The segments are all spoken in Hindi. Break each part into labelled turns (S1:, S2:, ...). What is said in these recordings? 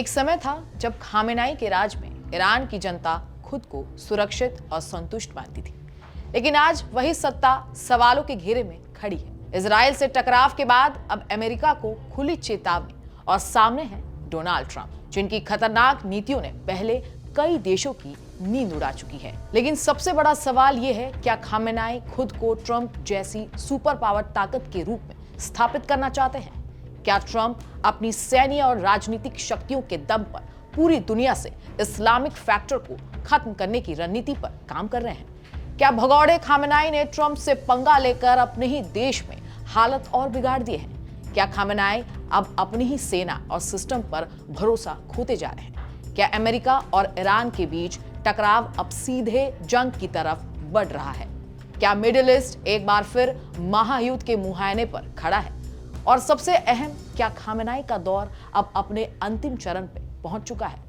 S1: एक समय था जब खामेनाई के राज में ईरान की जनता खुद को सुरक्षित और संतुष्ट मानती थी, लेकिन आज वही सत्ता सवालों के घेरे में खड़ी है। इजराइल से टकराव के बाद अब अमेरिका को खुली चेतावनी और सामने है डोनाल्ड ट्रंप, जिनकी खतरनाक नीतियों ने पहले कई देशों की नींद उड़ा चुकी है। लेकिन सबसे बड़ा सवाल यह है, क्या खामेनाई खुद को ट्रंप जैसी सुपर पावर ताकत के रूप में स्थापित करना चाहते हैं? क्या ट्रंप अपनी सैन्य और राजनीतिक शक्तियों के दम पर पूरी दुनिया से इस्लामिक फैक्टर को खत्म करने की रणनीति पर काम कर रहे हैं? क्या भगौड़े खामेनाई ने ट्रंप से पंगा लेकर अपने ही देश में हालत और बिगाड़ दिए हैं? क्या खामेनाई अब अपनी ही सेना और सिस्टम पर भरोसा खोते जा रहे हैं? क्या अमेरिका और ईरान के बीच टकराव अब सीधे जंग की तरफ बढ़ रहा है? क्या मिडिल ईस्ट एक बार फिर महायुद्ध के मुहायने पर खड़ा है? और सबसे अहम, क्या खामेनाई का दौर अब अपने अंतिम चरण पे पहुंच चुका है?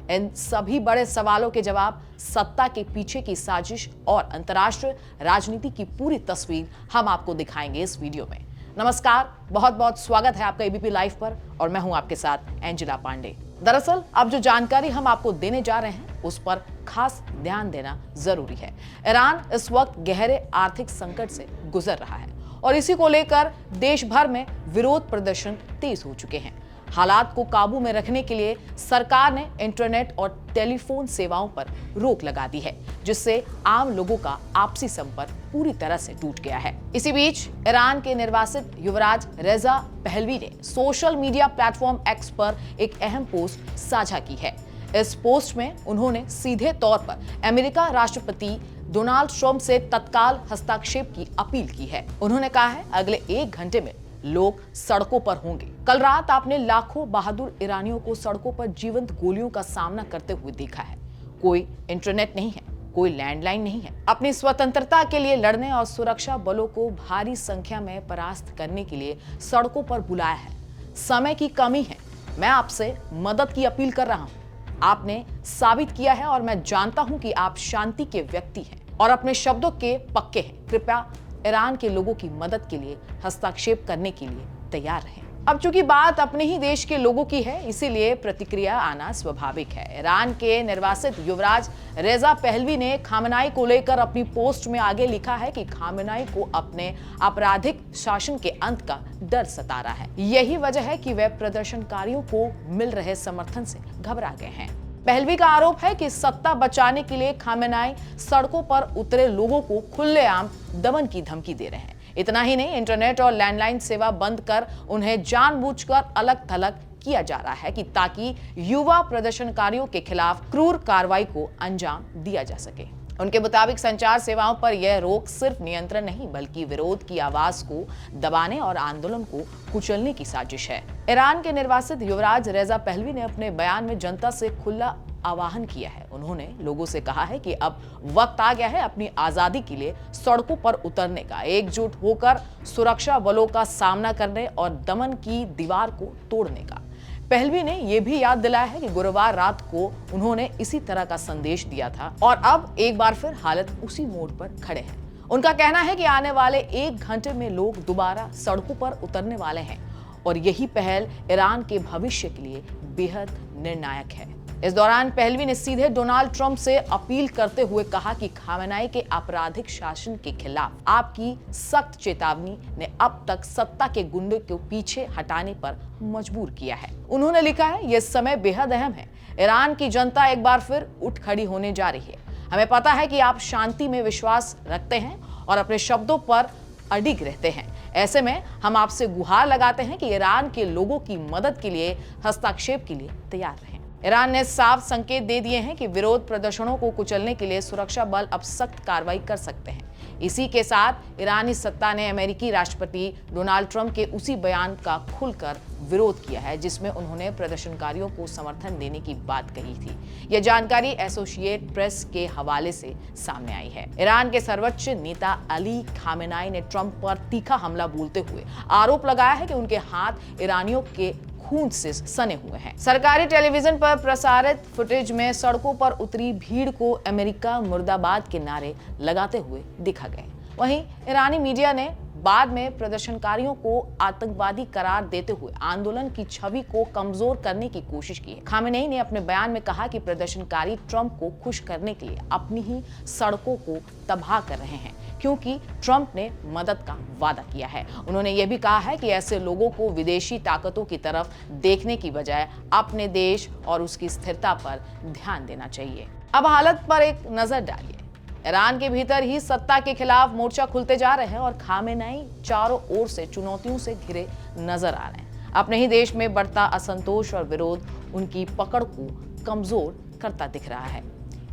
S1: इन सभी बड़े सवालों के जवाब, सत्ता के पीछे की साजिश और अंतर्राष्ट्रीय राजनीति की पूरी तस्वीर हम आपको दिखाएंगे इस वीडियो में। नमस्कार, बहुत बहुत स्वागत है आपका एबीपी लाइव पर और मैं हूं आपके साथ एंजेला पांडे। दरअसल अब जो जानकारी हम आपको देने जा रहे हैं उस पर खास ध्यान देना जरूरी है। ईरान इस वक्त गहरे आर्थिक संकट से गुजर रहा है और इसी को लेकर देश भर में विरोध प्रदर्शन तेज हो चुके हैं। हालात को काबू में रखने के लिए सरकार ने इंटरनेट और टेलीफोन सेवाओं पर रोक लगा दी है, जिससे आम लोगों का आपसी संपर्क पूरी तरह से टूट गया है। इसी बीच ईरान के निर्वासित युवराज रेजा पहलवी ने सोशल मीडिया प्लेटफॉर्म एक्स पर एक अहम पोस्ट साझा की है। इस पोस्ट में उन्होंने सीधे तौर पर अमेरिका राष्ट्रपति डोनाल्ड ट्रंप से तत्काल हस्तक्षेप की अपील की है। उन्होंने कहा है, अगले 1 घंटे में लोग सड़कों पर होंगे। कल रात आपने लाखों बहादुर ईरानियों को सड़कों पर जीवंत गोलियों का सामना करते हुए देखा है। कोई इंटरनेट नहीं है, कोई लैंडलाइन नहीं है। अपनी स्वतंत्रता के लिए लड़ने और सुरक्षा बलों को भारी संख्या में परास्त करने के लिए सड़कों पर बुलाया है। समय की कमी है, मैं आपसे मदद की अपील कर रहा हूँ। आपने साबित किया है और मैं जानता हूं कि आप शांति के व्यक्ति हैं और अपने शब्दों के पक्के हैं। कृपया ईरान के लोगों की मदद के लिए हस्तक्षेप करने के लिए तैयार रहें। अब चूंकि बात अपने ही देश के लोगों की है, इसीलिए प्रतिक्रिया आना स्वाभाविक है। ईरान के निर्वासित युवराज रेजा पहलवी ने खामेनाई को लेकर अपनी पोस्ट में आगे लिखा है कि खामेनाई को अपने आपराधिक शासन के अंत का डर सता रहा है। यही वजह है कि वे प्रदर्शनकारियों को मिल रहे समर्थन से घबरा गए हैं। पहलवी का आरोप है कि सत्ता बचाने के लिए खामेनाई सड़कों पर उतरे लोगों को खुलेआम दमन की धमकी दे रहे हैं। इतना ही नहीं, इंटरनेट और लैंडलाइन सेवा बंद कर उन्हें जानबूझकर अलग थलग किया जा रहा है कि ताकि युवा प्रदर्शनकारियों के खिलाफ क्रूर कार्रवाई को अंजाम दिया जा सके। उनके मुताबिक संचार सेवाओं पर यह रोक सिर्फ नियंत्रण नहीं, बल्कि विरोध की आवाज को दबाने और आंदोलन को कुचलने की साजिश है। ईरान के निर्वासित युवराज रेजा पहलवी ने अपने बयान में जनता से खुला आह्वान किया है। उन्होंने लोगों से कहा है कि अब वक्त आ गया है अपनी आजादी के लिए सड़कों पर उतरने का, एकजुट होकर सुरक्षा बलों का सामना करने और दमन की दीवार को तोड़ने का। पहलवी ने यह भी याद दिलाया है कि गुरुवार रात को उन्होंने इसी तरह का संदेश दिया था और अब एक बार फिर हालत उसी मोड़ पर खड़े हैं। उनका कहना है कि आने वाले 1 घंटे में लोग दोबारा सड़कों पर उतरने वाले हैं और यही पहल ईरान के भविष्य के लिए बेहद निर्णायक है। इस दौरान पहलवी ने सीधे डोनाल्ड ट्रंप से अपील करते हुए कहा कि खामेनाई के आपराधिक शासन के खिलाफ आपकी सख्त चेतावनी ने अब तक सत्ता के गुंडे को पीछे हटाने पर मजबूर किया है। उन्होंने लिखा है, यह समय बेहद अहम है। ईरान की जनता एक बार फिर उठ खड़ी होने जा रही है। हमें पता है कि आप शांति में विश्वास रखते हैं और अपने शब्दों पर अडिग रहते हैं। ऐसे में हम आपसे गुहार लगाते हैं कि ईरान के लोगों की मदद के लिए हस्तक्षेप के लिए तैयार रहें। ईरान ने साफ संकेत दे दिए हैं कि विरोध प्रदर्शनों को कुचलने के लिए सुरक्षा बल अब सख्त कार्रवाई कर सकते हैं। इसी के साथ ईरानी सत्ता ने अमेरिकी राष्ट्रपति डोनाल्ड ट्रंप के उसी बयान का खुलकर विरोध किया है, जिसमें उन्होंने प्रदर्शनकारियों को समर्थन देने की बात कही थी। यह जानकारी एसोसिएटेड प्रेस के हवाले से सामने आई है। ईरान के सर्वोच्च नेता अली खामेनाई ने ट्रंप पर तीखा हमला बोलते हुए आरोप लगाया है कि उनके हाथ ईरानियों के खून से सने हुए हैं। सरकारी टेलीविजन पर प्रसारित फुटेज में सड़कों पर उतरी भीड़ को अमेरिका मुर्दाबाद के नारे लगाते हुए देखा गया। वहीं ईरानी मीडिया ने बाद में प्रदर्शनकारियों को आतंकवादी करार देते हुए आंदोलन की छवि को कमजोर करने की कोशिश की है। खामेनेई ने अपने बयान में कहा कि प्रदर्शनकारी ट्रंप को खुश करने के लिए अपनी ही सड़कों को तबाह कर रहे हैं, क्योंकि ट्रंप ने मदद का वादा किया है। उन्होंने यह भी कहा है कि ऐसे लोगों को विदेशी ताकतों की तरफ देखने की बजाय अपने देश और उसकी स्थिरता पर ध्यान देना चाहिए। अब हालत पर एक नजर डालिए। ईरान के भीतर ही सत्ता के खिलाफ मोर्चा खुलते जा रहे हैं और खामेनेई चारों ओर से चुनौतियों से घिरे नजर आ रहे हैं। अपने ही देश में बढ़ता असंतोष और विरोध उनकी पकड़ को कमजोर करता दिख रहा है।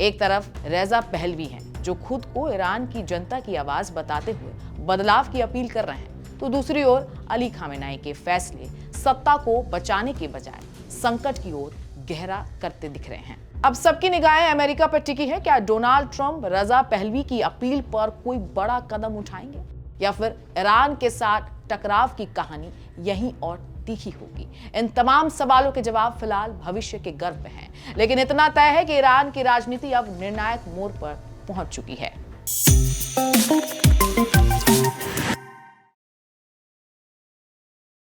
S1: एक तरफ रेजा पहलवी हैं, जो खुद को ईरान की जनता की आवाज बताते हुए बदलाव की अपील कर रहे हैं, तो दूसरी ओर अली खामेनेई के फैसले सत्ता को बचाने के बजाय संकट की ओर गहरा करते दिख रहे हैं। अब सबकी निगाहें अमेरिका पर टिकी है। क्या डोनाल्ड ट्रंप रजा पहलवी की अपील पर कोई बड़ा कदम उठाएंगे, या फिर ईरान के साथ टकराव की कहानी यहीं और तीखी होगी? इन तमाम सवालों के जवाब फिलहाल भविष्य के गर्भ में हैं, लेकिन इतना तय है कि ईरान की राजनीति अब निर्णायक मोड़ पर पहुंच चुकी है।